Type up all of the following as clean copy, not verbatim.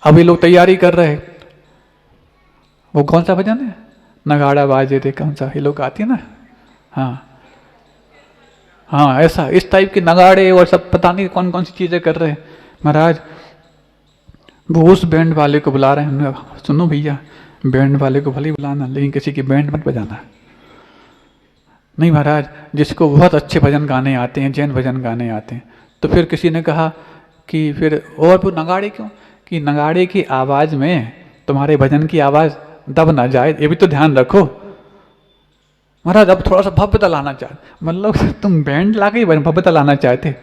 अभी लोग तैयारी कर रहे हैं, वो कौन सा भजन है, नगाड़ा बाजे थे, कौन सा, ये लोग आती है ना, हाँ हाँ, ऐसा इस टाइप के नगाड़े और सब पता नहीं कौन कौन सी चीजें कर रहे हैं महाराज। वो उस बैंड वाले को बुला रहे हैं, सुनो भैया बैंड वाले को भले ही बुलाना, लेकिन किसी की बैंड मत बजाना। नहीं महाराज, जिसको बहुत अच्छे भजन गाने आते हैं, जैन भजन गाने आते हैं, तो फिर किसी ने कहा कि फिर और वो नगाड़े क्यों, कि नगाड़े की आवाज़ में तुम्हारे भजन की आवाज़ दब ना जाए, ये भी तो ध्यान रखो। महाराज अब थोड़ा सा भव्यता लाना चाहते, मतलब तुम बैंड ला के भव्यता लाना चाहते।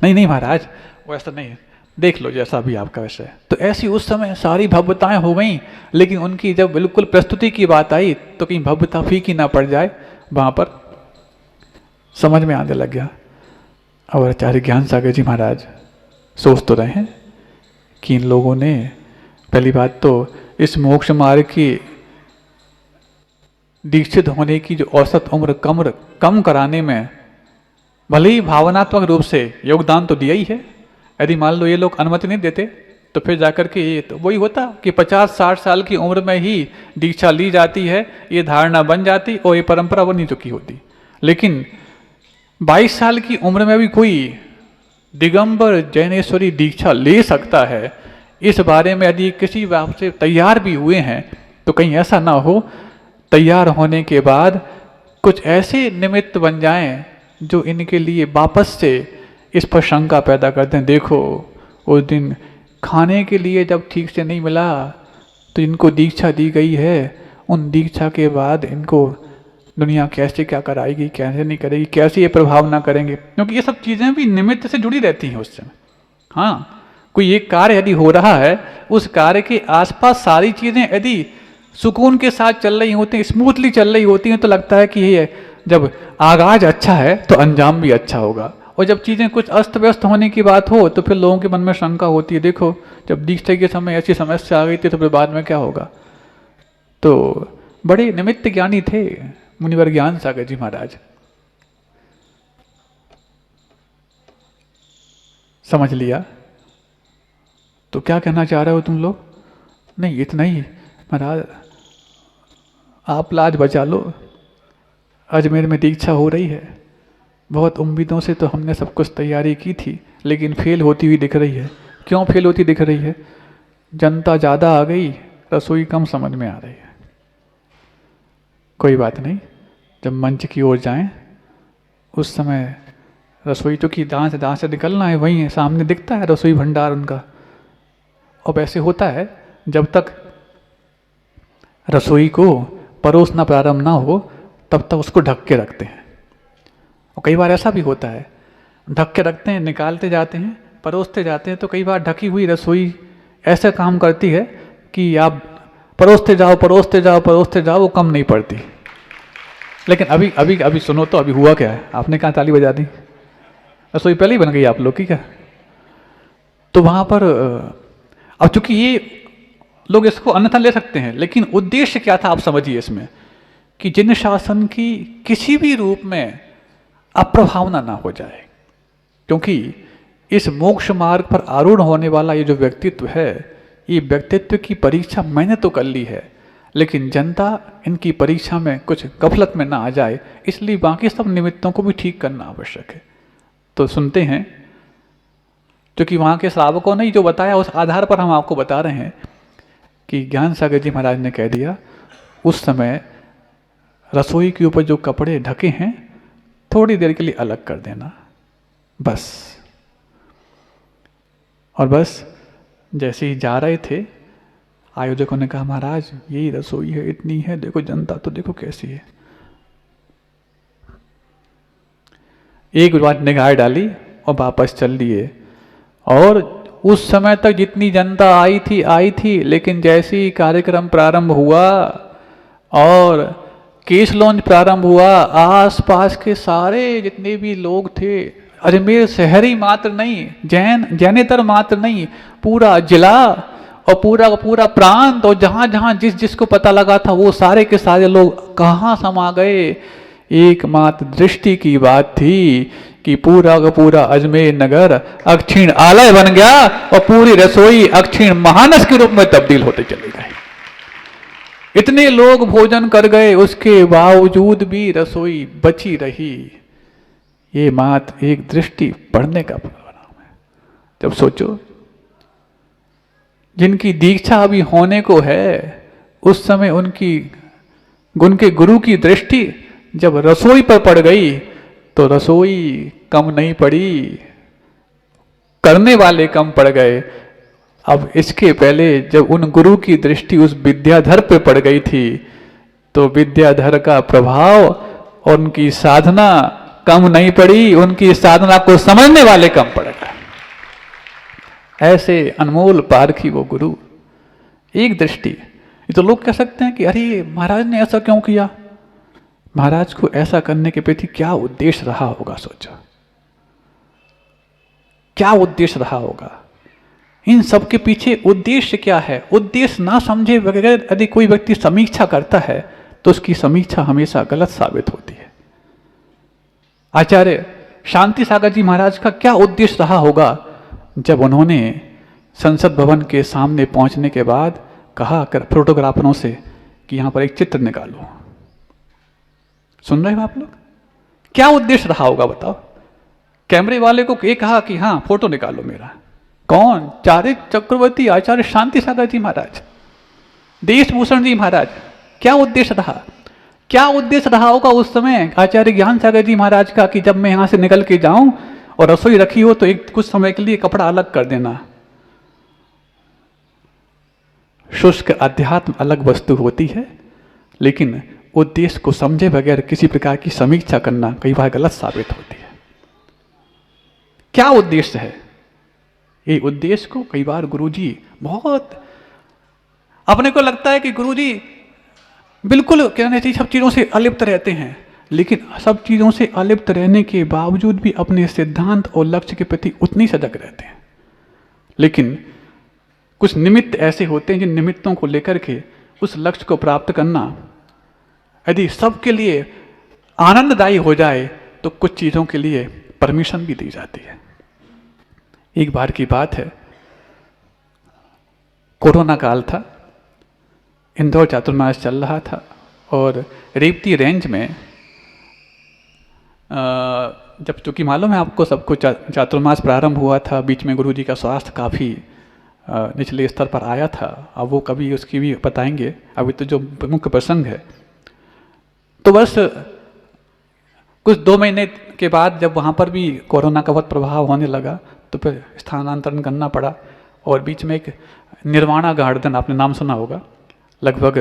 नहीं नहीं महाराज, वो ऐसा नहीं है, देख लो जैसा भी आपका वैसे है। तो ऐसी उस समय सारी भव्यताएं हो गई, लेकिन उनकी जब बिल्कुल प्रस्तुति की बात आई तो कहीं भव्यता फीकी ना पड़ जाए, वहां पर समझ में आने लग गया। और आचार्य ज्ञान सागर जी महाराज सोच तो रहे हैं कि इन लोगों ने, पहली बात तो इस मोक्ष मार्ग की दीक्षित होने की जो औसत उम्र कम कराने में भले ही भावनात्मक रूप से योगदान तो दिया ही है। यदि मान लो ये लोग अनुमति नहीं देते तो फिर जाकर के ये तो वही होता कि 50-60 साल की उम्र में ही दीक्षा ली जाती है, ये धारणा बन जाती और ये परंपरा बन नहीं चुकी होती। लेकिन 22 साल की उम्र में भी कोई दिगंबर जैनेश्वरी दीक्षा ले सकता है, इस बारे में यदि किसी बात से तैयार भी हुए हैं तो कहीं ऐसा ना हो तैयार होने के बाद कुछ ऐसे निमित्त बन जाएं जो इनके लिए वापस से इस पर शंका पैदा करते हैं। देखो उस दिन खाने के लिए जब ठीक से नहीं मिला तो इनको दीक्षा दी गई है, उन दीक्षा के बाद इनको दुनिया कैसे क्या कराएगी, कैसे नहीं करेगी, कैसे ये प्रभाव ना करेंगे, क्योंकि ये सब चीज़ें भी निमित्त से जुड़ी रहती हैं उससे। हाँ, कोई एक कार्य यदि हो रहा है, उस कार्य के आसपास सारी चीज़ें यदि सुकून के साथ चल रही होती हैं, स्मूथली चल रही होती हैं, तो लगता है कि ये जब आगाज अच्छा है तो अंजाम भी अच्छा होगा। और जब चीज़ें कुछ अस्त व्यस्त होने की बात हो तो फिर लोगों के मन में शंका होती है, देखो जब दीक्षा के समय ऐसी समस्या आ गई थी तो फिर बाद में क्या होगा। तो बड़े निमित्त ज्ञानी थे मुनिवर ज्ञान सागर जी महाराज। समझ लिया? तो क्या कहना चाह रहे हो तुम लोग? नहीं इतना ही महाराज, आप लाज बचा लो, अजमेर में दीक्षा हो रही है, बहुत उम्मीदों से तो हमने सब कुछ तैयारी की थी, लेकिन फेल होती हुई दिख रही है। क्यों फेल होती दिख रही है? जनता ज़्यादा आ गई, रसोई कम समझ में आ रही है। कोई बात नहीं, जब मंच की ओर जाएं उस समय रसोई तो की दांत से निकलना है, वहीं है, सामने दिखता है रसोई भंडार उनका। अब ऐसे होता है जब तक रसोई को परोसना प्रारंभ ना हो तब तक उसको ढक के रखते हैं। और कई बार ऐसा भी होता है, ढक के रखते हैं, निकालते जाते हैं, परोसते जाते हैं, तो कई बार ढकी हुई रसोई ऐसा काम करती है कि आप परोसते जाओ परोसते जाओ परोसते जाओ, वो कम नहीं पड़ती। लेकिन अभी अभी अभी सुनो तो अभी हुआ क्या है, आपने कहाँ ताली बजा दी, रसोई पहले ही बन गई आप लोग की क्या। तो वहाँ पर अब चूंकि ये लोग इसको अन्यथा ले सकते हैं, लेकिन उद्देश्य क्या था आप समझिए इसमें, कि जिन शासन की किसी भी रूप में अप्रभावना ना हो जाए। क्योंकि इस मोक्ष मार्ग पर आरूढ़ होने वाला ये जो व्यक्तित्व है, ये व्यक्तित्व की परीक्षा मैंने तो कर ली है, लेकिन जनता इनकी परीक्षा में कुछ गफलत में ना आ जाए, इसलिए बाकी सब निमित्तों को भी ठीक करना आवश्यक है। तो सुनते हैं, क्योंकि वहाँ के श्रावकों ने जो बताया उस आधार पर हम आपको बता रहे हैं कि ज्ञान सागर जी महाराज ने कह दिया, उस समय रसोई के ऊपर जो कपड़े ढके हैं थोड़ी देर के लिए अलग कर देना बस। और बस जैसे ही जा रहे थे, आयोजकों ने कहा महाराज यही रसोई है, इतनी है, देखो जनता तो देखो कैसी है। एक बार निगाह डाली और वापस चल लिए। और उस समय तक जितनी जनता आई थी, लेकिन जैसे ही कार्यक्रम प्रारंभ हुआ और केस लॉन्च प्रारंभ हुआ, आसपास के सारे जितने भी लोग थे, अजमेर शहरी मात्र नहीं, जैनेतर मात्र नहीं, पूरा जिला और पूरा प्रांत, और जहाँ जहाँ जिसको पता लगा था वो सारे के सारे लोग कहाँ समा गए। एकमात्र दृष्टि की बात थी कि पूरा का पूरा अजमेर नगर अक्षीण आलय बन गया और पूरी रसोई अक्षीण महानस के रूप में तब्दील होते चले गए। इतने लोग भोजन कर गए, उसके बावजूद भी रसोई बची रही। ये मात्र एक दृष्टि पढ़ने का परिणाम है। जब सोचो, जिनकी दीक्षा अभी होने को है, उस समय उनके गुरु की दृष्टि जब रसोई पर पड़ गई तो रसोई कम नहीं पड़ी, करने वाले कम पड़ गए। अब इसके पहले जब उन गुरु की दृष्टि उस विद्याधर पे पड़ गई थी तो विद्याधर का प्रभाव और उनकी साधना कम नहीं पड़ी, उनकी साधना को समझने वाले कम पड़ गए। ऐसे अनमोल पारखी वो गुरु, एक दृष्टि। ये तो लोग कह सकते हैं कि अरे महाराज ने ऐसा क्यों किया, महाराज को ऐसा करने के प्रति क्या उद्देश्य रहा होगा। सोचो क्या उद्देश्य रहा होगा, इन सब के पीछे उद्देश्य क्या है। उद्देश्य ना समझे बगैर यदि कोई व्यक्ति समीक्षा करता है तो उसकी समीक्षा हमेशा गलत साबित होती है। आचार्य शांति सागर जी महाराज का क्या उद्देश्य रहा होगा जब उन्होंने संसद भवन के सामने पहुंचने के बाद कहा कर फोटोग्राफरों से कि यहां पर एक चित्र निकालो। सुन रहे हो आप लोग, क्या उद्देश्य रहा होगा बताओ। कैमरे वाले को ये कहा कि हाँ फोटो निकालो मेरा। कौन? चारिक चक्रवर्ती आचार्य शांति सागर जी महाराज, देशभूषण जी महाराज। क्या उद्देश्य रहा, क्या उद्देश्य रहा होगा उस समय आचार्य ज्ञान सागर जी महाराज का कि जब मैं यहां से निकल के जाऊं और रसोई रखी हो तो एक कुछ समय के लिए कपड़ा अलग कर देना। शुष्क अध्यात्म अलग वस्तु होती है, लेकिन उद्देश्य को समझे बगैर किसी प्रकार की समीक्षा करना कई बार गलत साबित होती है। क्या उद्देश्य है, ये उद्देश्य को कई बार गुरुजी बहुत, अपने को लगता है कि गुरुजी बिल्कुल कहने चाहिए सब चीज़ों से अलिप्त रहते हैं, लेकिन सब चीज़ों से अलिप्त रहने के बावजूद भी अपने सिद्धांत और लक्ष्य के प्रति उतनी सजग रहते हैं। लेकिन कुछ निमित्त ऐसे होते हैं जिन निमित्तों को लेकर के उस लक्ष्य को प्राप्त करना यदि सबके लिए आनंददायी हो जाए तो कुछ चीज़ों के लिए परमिशन भी दी जाती है। एक बार की बात है, कोरोना काल था, इंदौर चातुर्मास चल रहा था और रेवती रेंज में जब चूँकि मालूम है आपको सबको चातुर्मास प्रारंभ हुआ था, बीच में गुरुजी का स्वास्थ्य काफ़ी निचले स्तर पर आया था। अब वो कभी उसकी भी बताएंगे, अभी तो जो मुख्य प्रसंग है। तो बस कुछ 2 महीने के बाद जब वहाँ पर भी कोरोना का बहुत प्रभाव होने लगा तो फिर स्थानांतरण करना पड़ा और बीच में एक निर्वाणा गार्डन, आपने नाम सुना होगा, लगभग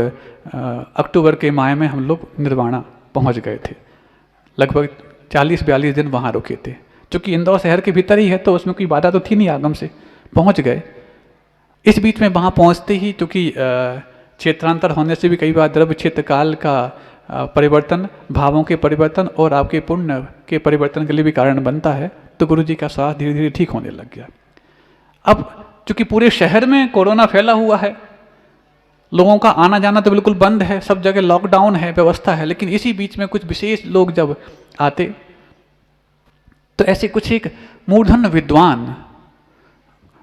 अक्टूबर के माह में हम लोग निर्वाणा पहुँच गए थे। लगभग 40-42 दिन वहाँ रुके थे। चूँकि इंदौर शहर के भीतर ही है तो उसमें कोई बाधा तो थी नहीं, आगम से पहुँच गए। इस बीच में वहाँ पहुँचते ही चूँकि क्षेत्रांतर होने से भी कई बार द्रव्य क्षेत्र काल का परिवर्तन, भावों के परिवर्तन और आपके पुण्य के परिवर्तन के लिए भी कारण बनता है, तो गुरुजी का स्वास्थ्य धीरे धीरे ठीक होने लग गया। अब चूँकि पूरे शहर में कोरोना फैला हुआ है, लोगों का आना जाना तो बिल्कुल बंद है, सब जगह लॉकडाउन है, व्यवस्था है, लेकिन इसी बीच में कुछ विशेष लोग जब आते तो ऐसे कुछ एक मूर्धन्य विद्वान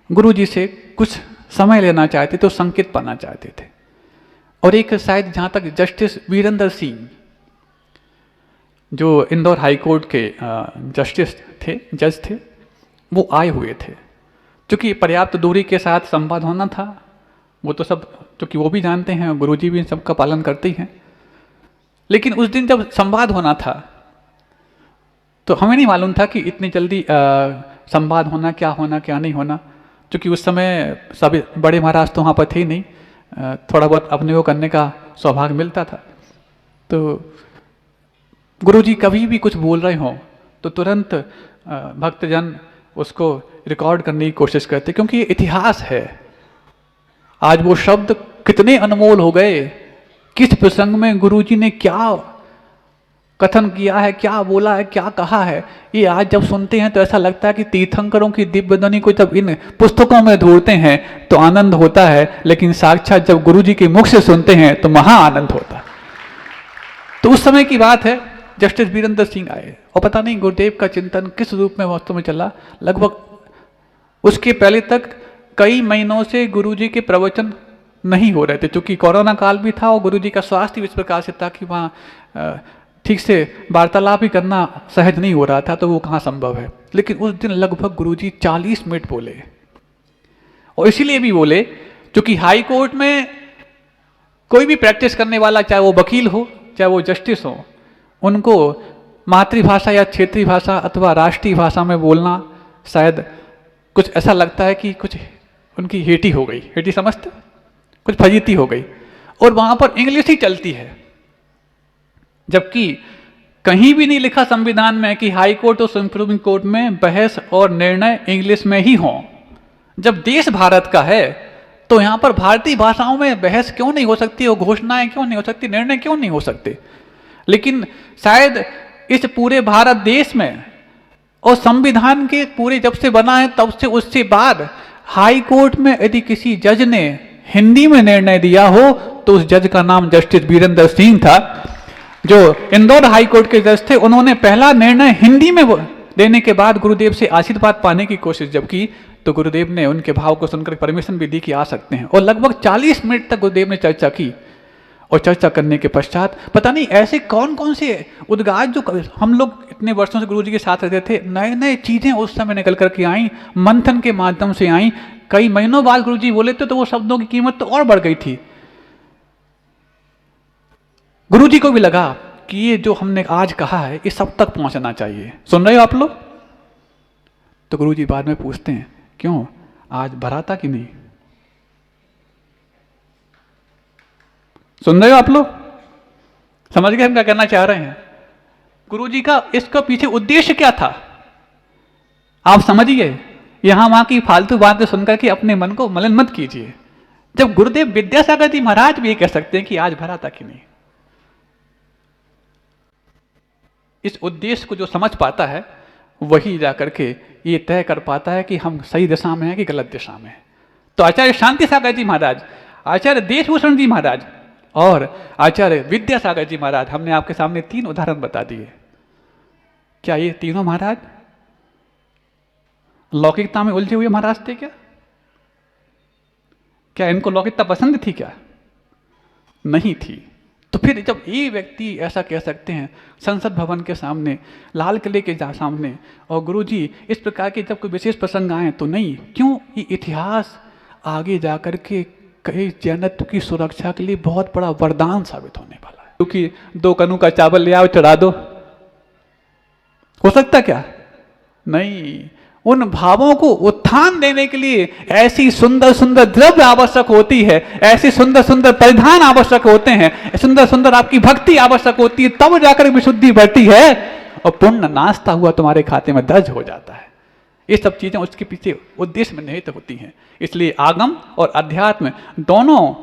गुरुजी से कुछ समय लेना चाहते थे, संकेत पाना चाहते थे। और एक शायद जहाँ तक जस्टिस वीरेंद्र सिंह जो इंदौर हाई कोर्ट के जस्टिस थे, जज थे, वो आए हुए थे। चूँकि पर्याप्त दूरी के साथ संवाद होना था, वो तो सब क्योंकि वो भी जानते हैं, गुरुजी भी इन सब का पालन करते ही हैं। लेकिन उस दिन जब संवाद होना था तो हमें नहीं मालूम था कि इतनी जल्दी संवाद होना, क्या होना क्या नहीं होना। क्योंकि उस समय सभी बड़े महाराज तो वहाँ पर थे ही नहीं, थोड़ा बहुत अपने को करने का सौभाग्य मिलता था। तो गुरुजी कभी भी कुछ बोल रहे हों तो तुरंत भक्तजन उसको रिकॉर्ड करने की कोशिश करते, क्योंकि ये इतिहास है। आज वो शब्द कितने अनमोल हो गए, किस प्रसंग में गुरुजी ने क्या कथन किया है, क्या बोला है, क्या कहा है, ये आज जब सुनते हैं तो ऐसा लगता है कि तीर्थंकरों की दिव्य ध्वनि को जब इन पुस्तकों में ढूंढते हैं तो आनंद होता है, लेकिन साक्षात जब गुरुजी के मुख से सुनते हैं तो महा आनंद होता है। तो उस समय की बात है, जस्टिस वीरेंद्र सिंह आए और पता नहीं गुरुदेव का चिंतन किस रूप में वास्तव में चला। लगभग उसके पहले तक कई महीनों से गुरुजी के प्रवचन नहीं हो रहे थे, क्योंकि कोरोना काल भी था और गुरुजी का स्वास्थ्य भी इस प्रकार से था कि वहाँ ठीक से वार्तालाप ही करना सहज नहीं हो रहा था, तो वो कहाँ संभव है। लेकिन उस दिन लगभग गुरुजी 40 मिनट बोले, और इसीलिए भी बोले क्योंकि हाई कोर्ट में कोई भी प्रैक्टिस करने वाला, चाहे वो वकील हो चाहे वो जस्टिस हो, उनको मातृभाषा या क्षेत्रीय भाषा अथवा राष्ट्रीय भाषा में बोलना शायद कुछ ऐसा लगता है कि कुछ उनकी हेटी हो गई, हेटी समझते, कुछ फजीती हो गई, और वहां पर इंग्लिश ही चलती है। जबकि कहीं भी नहीं लिखा संविधान में कि हाई कोर्ट और सुप्रीम कोर्ट में बहस और निर्णय इंग्लिश में ही हों। जब देश भारत का है तो यहाँ पर भारतीय भाषाओं में बहस क्यों नहीं हो सकती, और घोषणाएं क्यों नहीं हो सकती, निर्णय क्यों नहीं हो सकते। लेकिन शायद इस पूरे भारत देश में और संविधान के पूरे जब से बना है तब से उससे बाद हाई कोर्ट में यदि किसी जज ने हिंदी में निर्णय दिया हो तो उस जज का नाम जस्टिस वीरेंद्र सिंह था, जो इंदौर हाई कोर्ट के जज थे। उन्होंने पहला निर्णय हिंदी में देने के बाद गुरुदेव से आशीर्वाद पाने की कोशिश जब की तो गुरुदेव ने उनके भाव को सुनकर परमिशन भी दी कि आ सकते हैं, और लगभग 40 मिनट तक गुरुदेव ने चर्चा की। और चर्चा करने के पश्चात पता नहीं ऐसे कौन कौन से उद्गार, जो हम लोग इतने वर्षों से गुरुजी के साथ रहते थे, नए नए चीजें उस समय निकल करके आई, मंथन के माध्यम से आई। कई महीनों बाद गुरुजी बोले थे तो वो शब्दों की कीमत तो और बढ़ गई थी। गुरुजी को भी लगा कि ये जो हमने आज कहा है ये सब तक पहुंचना चाहिए। सुन रहे हो आप लोग? तो गुरुजी बाद में पूछते हैं, क्यों आज भरा था कि नहीं? सुन रहे हो आप लोग? समझ गए हम क्या करना चाह रहे हैं? गुरुजी का इसका पीछे उद्देश्य क्या था आप समझिए। यहां वहां की फालतू बातें सुनकर के अपने मन को मलिन मत कीजिए। जब गुरुदेव विद्यासागर जी महाराज भी ये कह सकते हैं कि आज भरा था कि नहीं। इस उद्देश्य को जो समझ पाता है वही जाकर के ये तय कर पाता है कि हम सही दिशा में हैं कि गलत दिशा में हैं। तो आचार्य शांति सागर जी महाराज, आचार्य देशभूषण जी महाराज और आचार्य विद्यासागर जी महाराज, हमने आपके सामने 3 उदाहरण बता दिए। क्या ये तीनों महाराज लौकिकता में उलझे हुए महाराज थे क्या? क्या इनको लौकिकता पसंद थी क्या? नहीं थी। तो फिर जब ये व्यक्ति ऐसा कह सकते हैं संसद भवन के सामने, लाल किले के सामने, और गुरुजी इस प्रकार के जब कोई विशेष प्रसंग आए तो नहीं, क्यों? ये इतिहास आगे जाकर के कई जैनत्व की सुरक्षा के लिए बहुत बड़ा वरदान साबित होने वाला है। क्योंकि 2 कनू का चावल ले आओ चढ़ा दो, हो सकता क्या? नहीं। उन भावों को उत्थान देने के लिए ऐसी सुंदर सुंदर द्रव्य आवश्यक होती है, ऐसे सुंदर सुंदर परिधान आवश्यक होते हैं, सुंदर सुंदर आपकी भक्ति आवश्यक होती है, तब जाकर विशुद्धि बढ़ती है और पुण्य नाश्ता हुआ तुम्हारे खाते में दर्ज हो जाता है। ये सब चीजें उसके पीछे उद्देश्य में निहित होती हैं। इसलिए आगम और अध्यात्म दोनों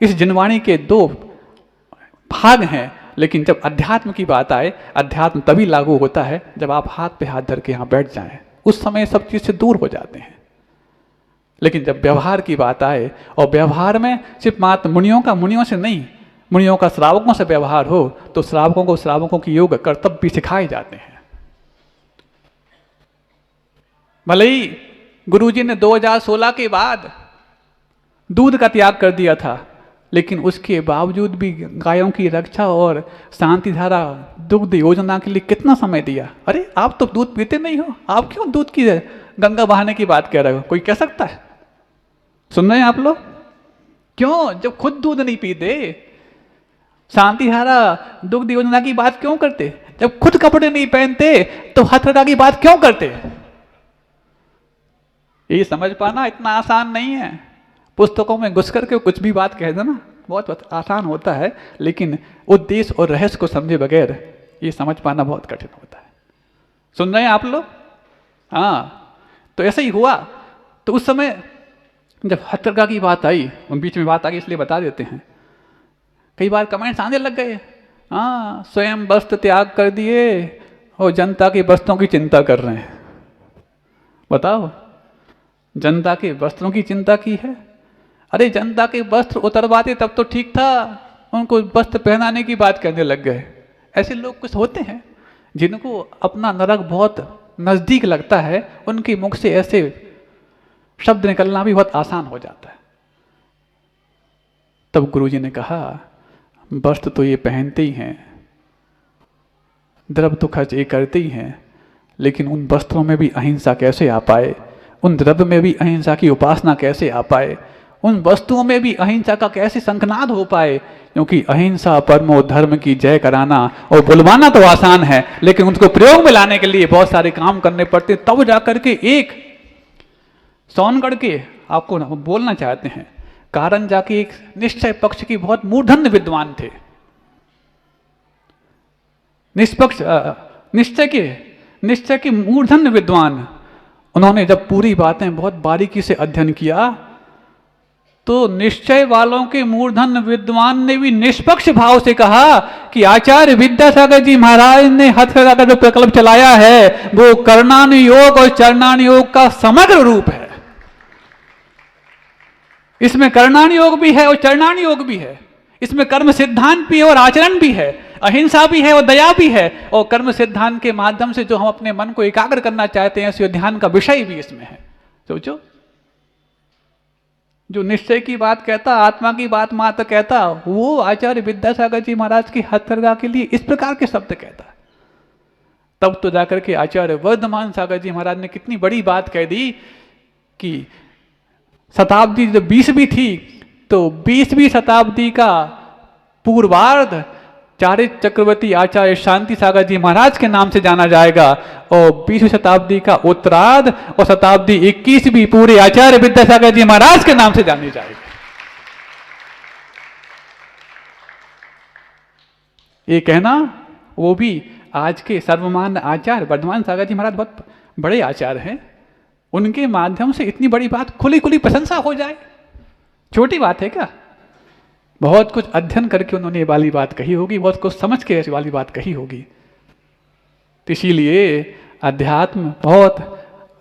इस जिनवाणी के 2 भाग हैं। लेकिन जब अध्यात्म की बात आए, अध्यात्म तभी लागू होता है जब आप हाथ पे हाथ धर के यहाँ बैठ जाएं, उस समय सब चीज से दूर हो जाते हैं। लेकिन जब व्यवहार की बात आए, और व्यवहार में सिर्फ मात्र मुनियों से नहीं, मुनियों का श्रावकों से व्यवहार हो, तो श्रावकों को श्रावकों की योग कर्तव्य भी सिखाए जाते हैं। भले ही गुरुजी ने 2016 के बाद दूध का त्याग कर दिया था, लेकिन उसके बावजूद भी गायों की रक्षा और शांति धारा दुग्ध योजना के लिए कितना समय दिया। अरे आप तो दूध पीते नहीं हो, आप क्यों दूध की गंगा बहाने की बात कह रहे हो? कोई कह सकता है? सुन रहे हैं आप लोग? क्यों? जब खुद दूध नहीं पीते, शांति धारा दुग्ध योजना की बात क्यों करते? जब खुद कपड़े नहीं पहनते तो हथकरघा की बात क्यों करते? ये समझ पाना इतना आसान नहीं है। पुस्तकों में घुस करके कुछ भी बात कह देना बहुत आसान होता है, लेकिन उद्देश्य और रहस्य को समझे बगैर ये समझ पाना बहुत कठिन होता है। सुन रहे हैं आप लोग? हाँ, तो ऐसा ही हुआ। तो उस समय जब हथकरघा की बात आई, बीच में बात आ गई इसलिए बता देते हैं, कई बार कमेंट्स आने लग गए, हाँ स्वयं वस्त्र त्याग कर दिए और जनता के वस्त्रों की चिंता कर रहे हैं। बताओ, जनता के वस्त्रों की चिंता की है? अरे जनता के वस्त्र उतरवाते तब तो ठीक था, उनको वस्त्र पहनाने की बात कहने लग गए। ऐसे लोग कुछ होते हैं जिनको अपना नरक बहुत नजदीक लगता है, उनके मुख से ऐसे शब्द निकलना भी बहुत आसान हो जाता है। तब गुरुजी ने कहा, वस्त्र तो ये पहनते ही हैं, द्रव्य तो खर्च ये करते ही हैं, लेकिन उन वस्त्रों में भी अहिंसा कैसे आ पाए, उन द्रव्य में भी अहिंसा की उपासना कैसे आ पाए, उन वस्तुओं में भी अहिंसा का कैसे शंखनाद हो पाए। क्योंकि अहिंसा परमो धर्म की जय कराना और बुलवाना तो आसान है, लेकिन उसको प्रयोग में लाने के लिए बहुत सारे काम करने पड़ते। तब जाकर के एक सोनगढ़ के आपको बोलना चाहते हैं, कारण जाके एक निश्चय पक्ष की बहुत मूर्धन्य विद्वान थे, निष्पक्ष निश्चय के मूर्धन्य विद्वान। उन्होंने जब पूरी बातें बहुत बारीकी से अध्ययन किया तो निश्चय वालों के मूर्धन्य विद्वान ने भी निष्पक्ष भाव से कहा कि आचार्य विद्यासागर जी महाराज ने हथकरघा का जो प्रकल्प चलाया है वो कर्णानुयोग और चरणानुयोग का समग्र रूप है। इसमें कर्णानुयोग भी है और चरणानुयोग भी है, इसमें कर्म सिद्धांत भी है और आचरण भी है, अहिंसा भी है और दया भी है, और कर्म सिद्धांत के माध्यम से जो हम अपने मन को एकाग्र करना चाहते हैं इस ध्यान का विषय भी इसमें है। सोचो, जो निश्चय की बात कहता, आत्मा की बात मात्र कहता, वो आचार्य विद्यासागर जी महाराज की हथकरघा के लिए इस प्रकार के शब्द कहता। तब तो जाकर के आचार्य वर्धमान सागर जी महाराज ने कितनी बड़ी बात कह दी कि शताब्दी जब 20वीं थी तो 20वीं शताब्दी का पूर्वार्ध चारित्र चक्रवर्ती आचार्य शांति सागर जी महाराज के नाम से जाना जाएगा, और 20वीं शताब्दी का उत्तरार्ध और शताब्दी 21वीं पूरे आचार्य विद्यासागर जी महाराज के नाम से जानी जाएगी। ये कहना, वो भी आज के सर्वमान्य आचार्य वर्धमान सागर जी महाराज बहुत बड़े आचार्य हैं, उनके माध्यम से इतनी बड़ी बात खुली खुली प्रशंसा हो जाए, छोटी बात है क्या? बहुत कुछ अध्ययन करके उन्होंने ये वाली बात कही होगी, बहुत कुछ समझ के ऐसी वाली बात कही होगी। तो इसीलिए अध्यात्म बहुत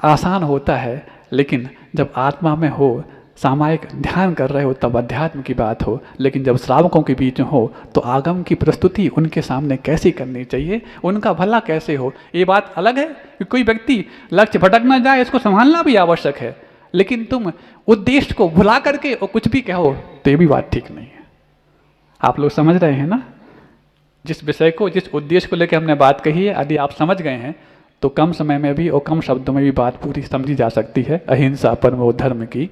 आसान होता है, लेकिन जब आत्मा में हो, सामायिक ध्यान कर रहे हो तब अध्यात्म की बात हो, लेकिन जब श्रावकों के बीच में हो तो आगम की प्रस्तुति उनके सामने कैसी करनी चाहिए, उनका भला कैसे हो, ये बात अलग है कि कोई व्यक्ति लक्ष्य भटक ना जाए, इसको संभालना भी आवश्यक है, लेकिन तुम उद्देश्य को भुला करके और कुछ भी कहो तो ये भी बात ठीक नहीं है। आप लोग समझ रहे हैं ना, जिस विषय को, जिस उद्देश्य को लेकर हमने बात कही है, यदि आप समझ गए हैं तो कम समय में भी और कम शब्दों में भी बात पूरी समझी जा सकती है, अहिंसा परमो धर्म की।